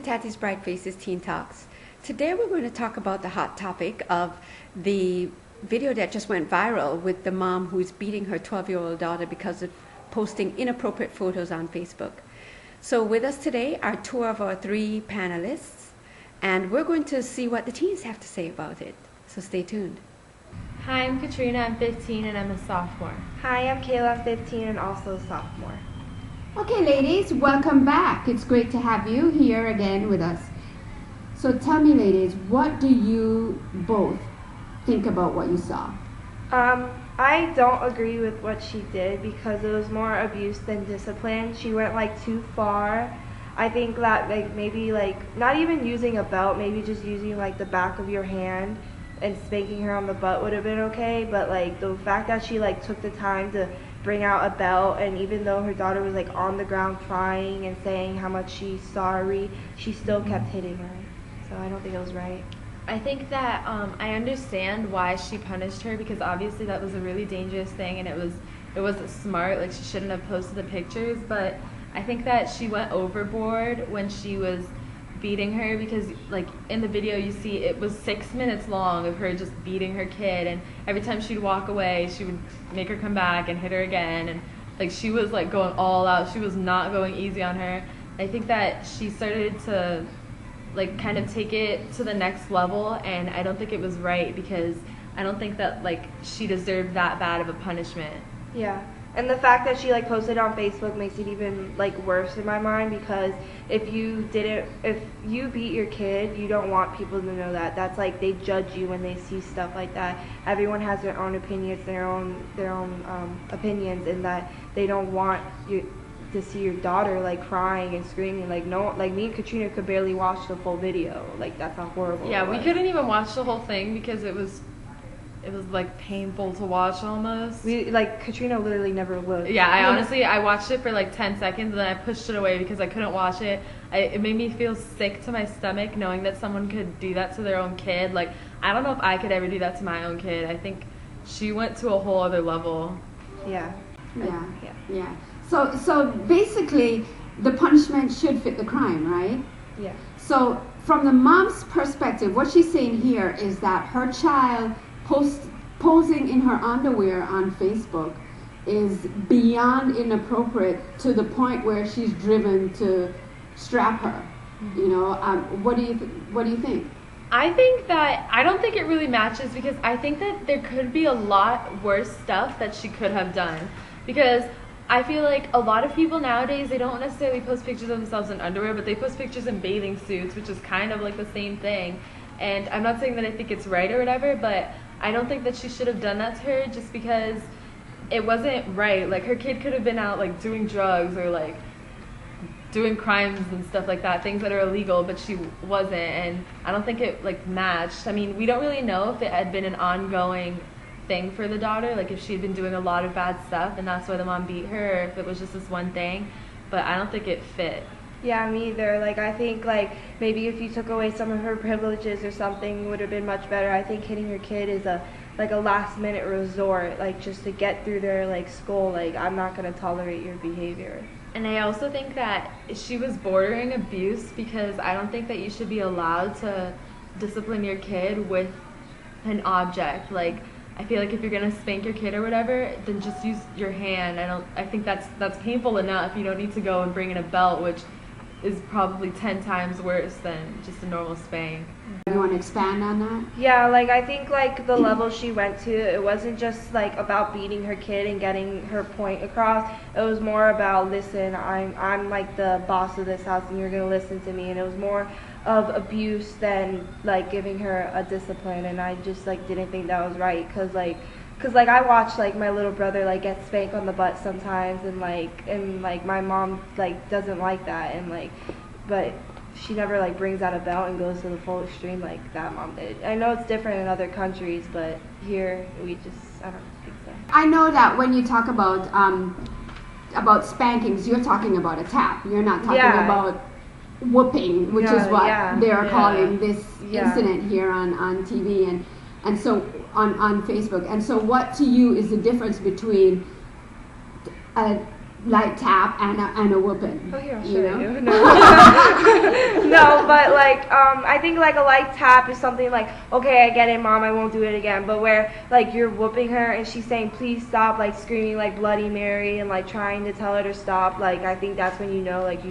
Tati's Bright Faces Teen Talks. Today we're going to talk about the hot topic of the video that just went viral with the mom who's beating her 12-year-old daughter because of posting inappropriate photos on Facebook. So with us today are two of our three panelists, and we're going to see what the teens have to say about it. So stay tuned. Hi, I'm Katrina, I'm 15 and I'm a sophomore. Hi, I'm Kayla, I'm 15 and also a sophomore. Okay, ladies, welcome back. It's great to have you here again with us. So tell me, ladies, what do you both think about what you saw? I don't agree with what she did because it was more abuse than discipline. She went too far. I think that maybe not even using a belt, maybe just using the back of your hand and spanking her on the butt would have been okay, but the fact that she took the time to bring out a belt, and even though her daughter was on the ground crying and saying how much she's sorry, she still kept hitting her. So I don't think it was right. I think that I understand why she punished her, because obviously that was a really dangerous thing and it wasn't smart. She shouldn't have posted the pictures, but I think that she went overboard when she was beating her, because in the video you see it was 6 minutes long of her just beating her kid, and every time she'd walk away she would make her come back and hit her again, and she was going all out. She was not going easy on her. I think that she started to kind of take it to the next level, and I don't think it was right, because I don't think that she deserved that bad of a punishment. Yeah. And the fact that she posted on Facebook makes it even worse in my mind, because if you beat your kid, you don't want people to know that. That's they judge you when they see stuff like that. Everyone has their own opinions, their own opinions, and that they don't want you to see your daughter crying and screaming. Me and Katrina could barely watch the full video. That's how horrible. Yeah, we couldn't even watch the whole thing because it was painful to watch almost. We Katrina literally never looked. Yeah, I watched it for 10 seconds and then I pushed it away because I couldn't watch it. It made me feel sick to my stomach knowing that someone could do that to their own kid. I don't know if I could ever do that to my own kid. I think she went to a whole other level. Yeah. Yeah. So basically the punishment should fit the crime, right? Yeah. So from the mom's perspective, what she's saying here is that her child posing in her underwear on Facebook is beyond inappropriate, to the point where she's driven to strap her. What do you think? I don't think it really matches, because I think that there could be a lot worse stuff that she could have done, because I feel a lot of people nowadays, they don't necessarily post pictures of themselves in underwear, but they post pictures in bathing suits, which is kind of the same thing. And I'm not saying that I think it's right or whatever, but I don't think that she should have done that to her, just because it wasn't right. Her kid could have been out doing drugs or doing crimes and stuff like that, things that are illegal, but she wasn't, and I don't think it matched. I mean, we don't really know if it had been an ongoing thing for the daughter, if she had been doing a lot of bad stuff and that's why the mom beat her, or if it was just this one thing, but I don't think it fit. Yeah, me either. I think maybe if you took away some of her privileges or something, would have been much better. I think hitting your kid is a last minute resort, just to get through their school. I'm not gonna tolerate your behavior. And I also think that she was bordering abuse, because I don't think that you should be allowed to discipline your kid with an object. I feel if you're gonna spank your kid or whatever, then just use your hand. I think that's painful enough. You don't need to go and bring in a belt, which is probably 10 times worse than just a normal spank. You want to expand on that? Yeah, I think the level she went to, it wasn't just about beating her kid and getting her point across. It was more about, listen, I'm the boss of this house and you're gonna listen to me. And it was more of abuse than giving her a discipline, and I just didn't think that was right, because I watch my little brother get spanked on the butt sometimes, and my mom doesn't like that, and but she never brings out a belt and goes to the full extreme like that mom did. I know it's different in other countries, but here I don't think so. I know that when you talk about spankings, you're talking about a tap. You're not talking about whooping, which is what they are calling this incident here on TV and so on Facebook. And so what to you is the difference between a light tap and a whooping. Oh, here, I'll show you know? you. No. No, but like, I think like a light tap is something like, okay, I get it, Mom, I won't do it again. But where like you're whooping her and she's saying, please stop, like screaming like Bloody Mary and like trying to tell her to stop, like I think that's when you know like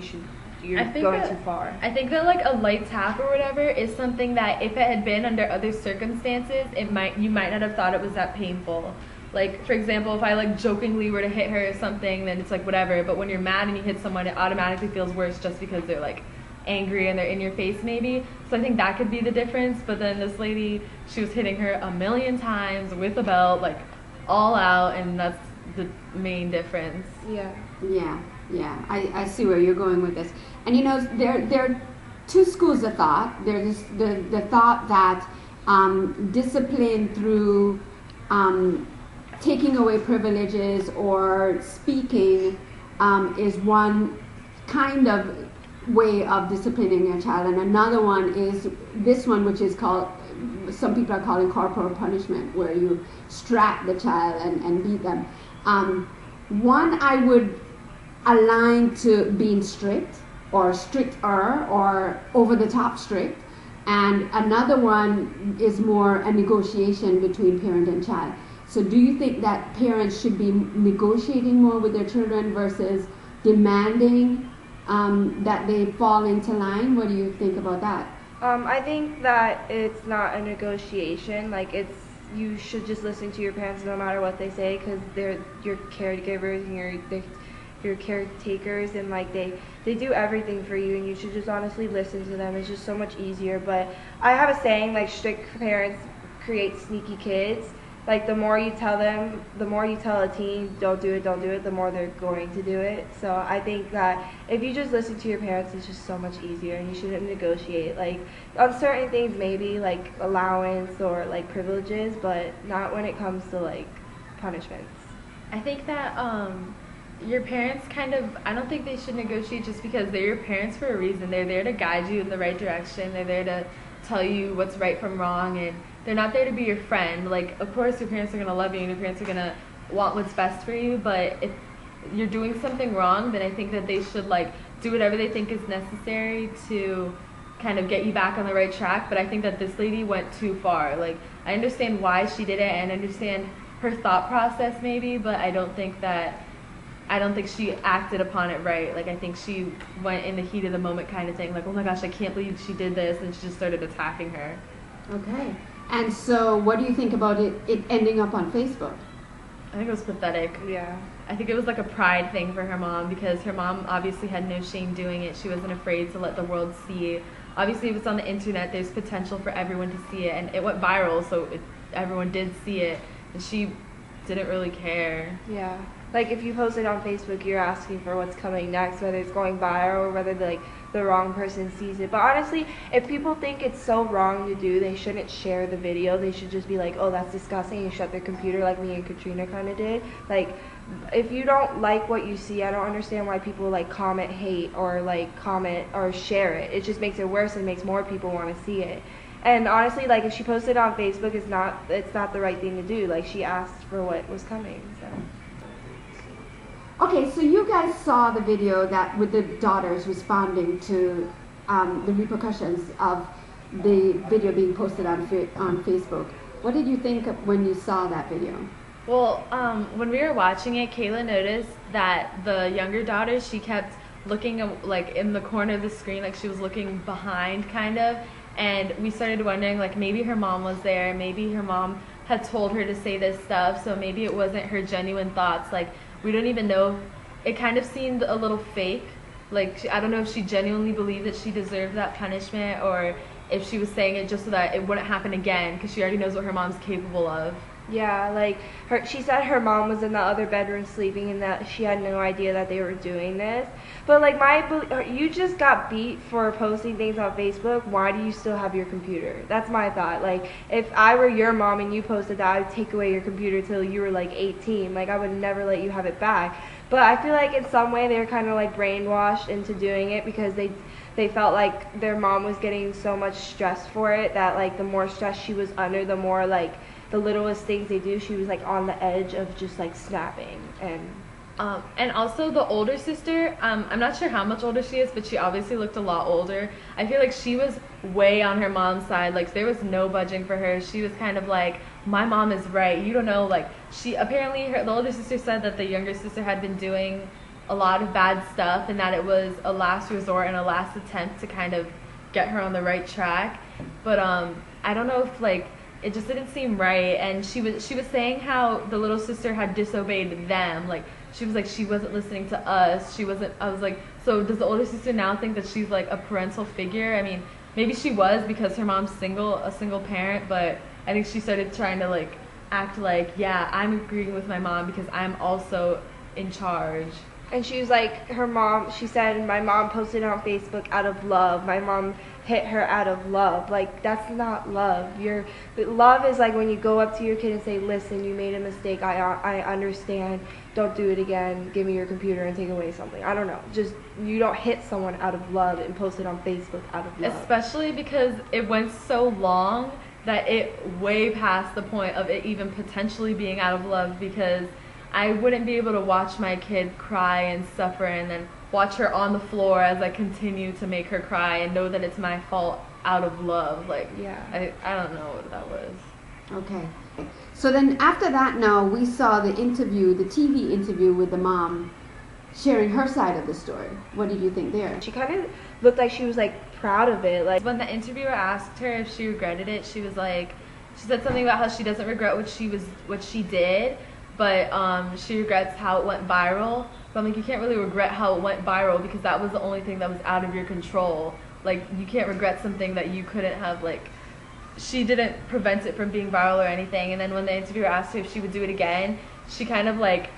you're going too far. I think that like a light tap or whatever is something that if it had been under other circumstances, you might not have thought it was that painful. Like, for example, if I like jokingly were to hit her or something, then it's like whatever. But when you're mad and you hit someone, it automatically feels worse just because they're like angry and they're in your face maybe. So I think that could be the difference. But then this lady, she was hitting her 1,000,000 times with a belt, like all out, and that's the main difference. Yeah, I see where you're going with this. And you know, there are two schools of thought. There's the thought that discipline through taking away privileges or speaking is one kind of way of disciplining your child, and another one is this one, which is called, some people are calling corporal punishment, where you strap the child and beat them. One I would align to being strict or stricter or over the top strict, and another one is more a negotiation between parent and child. So do you think that parents should be negotiating more with their children versus demanding that they fall into line? What do you think about that? I think that it's not a negotiation. Like you should just listen to your parents no matter what they say, because they're your caregivers and they're your caretakers, and like they do everything for you, and you should just honestly listen to them. It's just so much easier. But I have a saying, like, strict parents create sneaky kids. Like the more you tell a teen don't do it, the more they're going to do it. So I think that if you just listen to your parents, it's just so much easier, and you shouldn't negotiate. Like on certain things, maybe like allowance or like privileges, but not when it comes to like punishments. I think that your parents I don't think they should negotiate just because they're your parents for a reason. They're there to guide you in the right direction. They're there to tell you what's right from wrong, and they're not there to be your friend. Like, of course your parents are going to love you and your parents are going to want what's best for you, but if you're doing something wrong, then I think that they should like do whatever they think is necessary to kind of get you back on the right track. But I think that this lady went too far. Like, I understand why she did it and understand her thought process maybe, but I don't think she acted upon it right. Like, I think she went in the heat of the moment kind of thing, like, oh my gosh, I can't believe she did this, and she just started attacking her. Okay. And so what do you think about it ending up on Facebook? I think it was pathetic. Yeah. I think it was like a pride thing for her mom, because her mom obviously had no shame doing it. She wasn't afraid to let the world see. Obviously, if it's on the internet, there's potential for everyone to see it, and it went viral, so everyone did see it, and she didn't really care. Yeah. Like, if you post it on Facebook, you're asking for what's coming next, whether it's going viral or whether the wrong person sees it. But honestly, if people think it's so wrong to do, they shouldn't share the video. They should just be like, oh, that's disgusting, and shut their computer like me and Katrina kind of did. Like, if you don't like what you see, I don't understand why people like comment hate or like comment or share it. It just makes it worse and makes more people want to see it. And honestly, like, if she posted it on Facebook, it's not the right thing to do. Like, she asked for what was coming, so. Okay, so you guys saw the video that with the daughters responding to the repercussions of the video being posted on Facebook. What did you think when you saw that video? Well, when we were watching it, Kayla noticed that the younger daughter, she kept looking like in the corner of the screen, like she was looking behind kind of, and we started wondering, like, maybe her mom was there, maybe her mom had told her to say this stuff, so maybe it wasn't her genuine thoughts. Like, we don't even know. It kind of seemed a little fake. Like, I don't know if she genuinely believed that she deserved that punishment, or if she was saying it just so that it wouldn't happen again, because she already knows what her mom's capable of. Yeah, like, she said her mom was in the other bedroom sleeping and that she had no idea that they were doing this. But, like, you just got beat for posting things on Facebook. Why do you still have your computer? That's my thought. Like, if I were your mom and you posted that, I would take away your computer till you were, like, 18. Like, I would never let you have it back. But I feel like in some way they were kind of, like, brainwashed into doing it because they felt like their mom was getting so much stress for it that, like, the more stress she was under, the more, like, the littlest things they do, she was like on the edge of just like snapping, and And also the older sister, I'm not sure how much older she is, but she obviously looked a lot older. I feel like she was way on her mom's side. Like, there was no budging for her. She was kind of like, my mom is right. You don't know, like, she apparently, the older sister said that the younger sister had been doing a lot of bad stuff and that it was a last resort and a last attempt to kind of get her on the right track. But I don't know if, like, it just didn't seem right. And she was saying how the little sister had disobeyed them. Like, she was like, she wasn't listening to us. I was like, so does the older sister now think that she's like a parental figure? I mean, maybe she was because her mom's a single parent, but I think she started trying to like act like, yeah, I'm agreeing with my mom because I'm also in charge. And she was like, she said, my mom posted on Facebook out of love. My mom hit her out of love. Like, that's not love. Love is like when you go up to your kid and say, listen, you made a mistake. I understand. Don't do it again. Give me your computer and take away something. I don't know. Just, you don't hit someone out of love and post it on Facebook out of love. Especially because it went so long that it way past the point of it even potentially being out of love, because I wouldn't be able to watch my kid cry and suffer and then watch her on the floor as I continue to make her cry and know that it's my fault out of love. Like, yeah. I don't know what that was. Okay. So then after that, now we saw the TV interview with the mom sharing her side of the story. What did you think there? She kind of looked like she was like proud of it. Like, when the interviewer asked her if she regretted it, she was like, she said something about how she doesn't regret what she did, but she regrets how it went viral. But I'm like, you can't really regret how it went viral because that was the only thing that was out of your control. Like, you can't regret something that you couldn't have, like, she didn't prevent it from being viral or anything. And then when the interviewer asked her if she would do it again, she kind of like,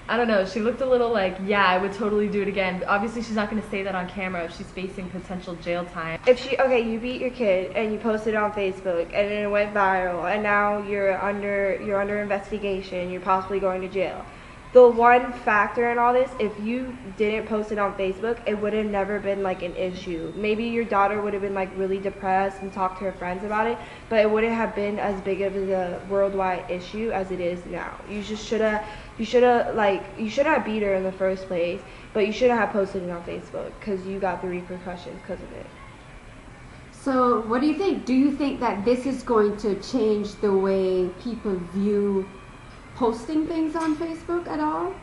I don't know, she looked a little like, yeah, I would totally do it again. But obviously she's not going to say that on camera if she's facing potential jail time. You beat your kid and you posted it on Facebook and then it went viral and now you're under investigation, you're possibly going to jail. The one factor in all this, if you didn't post it on Facebook, it would have never been like an issue. Maybe your daughter would have been like really depressed and talked to her friends about it, but it wouldn't have been as big of a worldwide issue as it is now. You should have beat her in the first place, but you shouldn't have posted it on Facebook because you got the repercussions because of it. So what do you think? Do you think that this is going to change the way people view posting things on Facebook at all?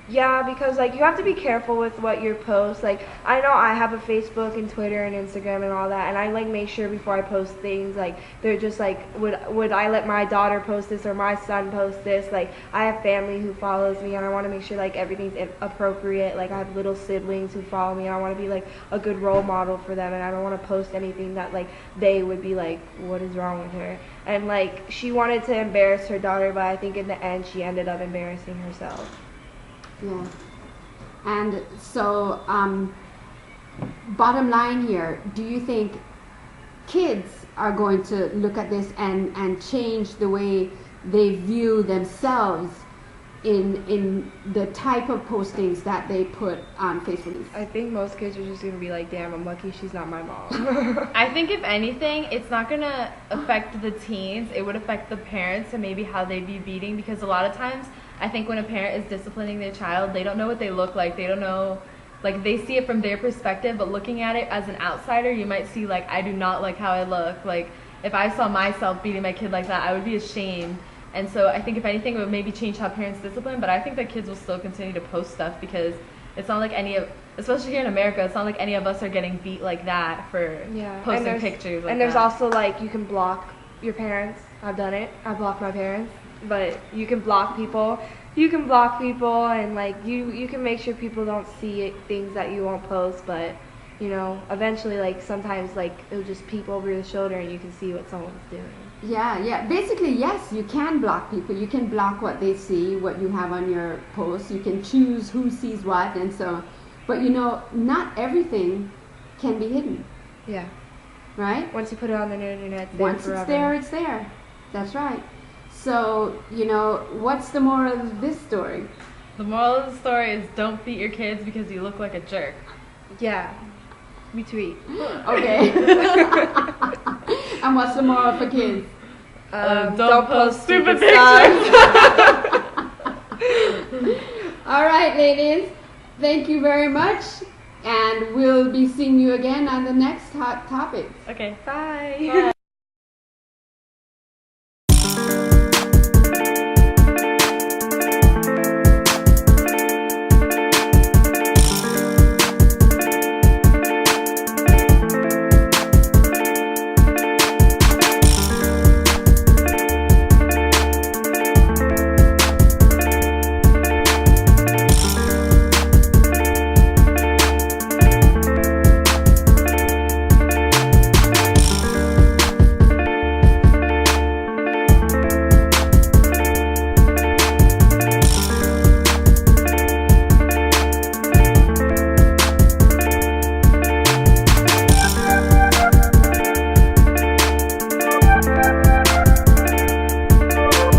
Yeah, because like you have to be careful with what you post. Like, I know I have a Facebook and Twitter and Instagram and all that, and I like make sure before I post things, like they're just like, would I let my daughter post this or my son post this? Like, I have family who follows me and I want to make sure like everything's appropriate. Like, I have little siblings who follow me and I want to be like a good role model for them, and I don't want to post anything that like they would be like, what is wrong with her? And like, she wanted to embarrass her daughter, but I think in the end she ended up embarrassing herself. Yeah. And so, bottom line here, do you think kids are going to look at this and change the way they view themselves in the type of postings that they put on Facebook? I think most kids are just going to be like, damn, I'm lucky she's not my mom. I think if anything, it's not going to affect the teens. It would affect the parents and maybe how they view beating, because a lot of times I think when a parent is disciplining their child, they don't know what they look like. They don't know, like, they see it from their perspective, but looking at it as an outsider, you might see, like, I do not like how I look. Like, if I saw myself beating my kid like that, I would be ashamed. And so I think if anything, it would maybe change how parents discipline, but I think that kids will still continue to post stuff because it's not like especially here in America, it's not like any of us are getting beat like that for posting pictures like that. And there's also, like, you can block your parents. I've done it. I blocked my parents. But you can block people. And like you can make sure people don't see things that you won't post, but you know, eventually, like, sometimes like it'll just peep over your shoulder and you can see what someone's doing. Yeah. Basically, yes, you can block people. You can block what they see, what you have on your post. You can choose who sees what, and so. But you know, not everything can be hidden. Yeah. Right? Once you put it on the internet, once it's there, it's there. That's right. So, you know, what's the moral of this story? The moral of the story is don't beat your kids because you look like a jerk. Yeah. Retweet. Okay. And what's the moral for kids? Don't post stupid pictures. All right, ladies. Thank you very much. And we'll be seeing you again on the next hot topic. Okay. Bye. Bye.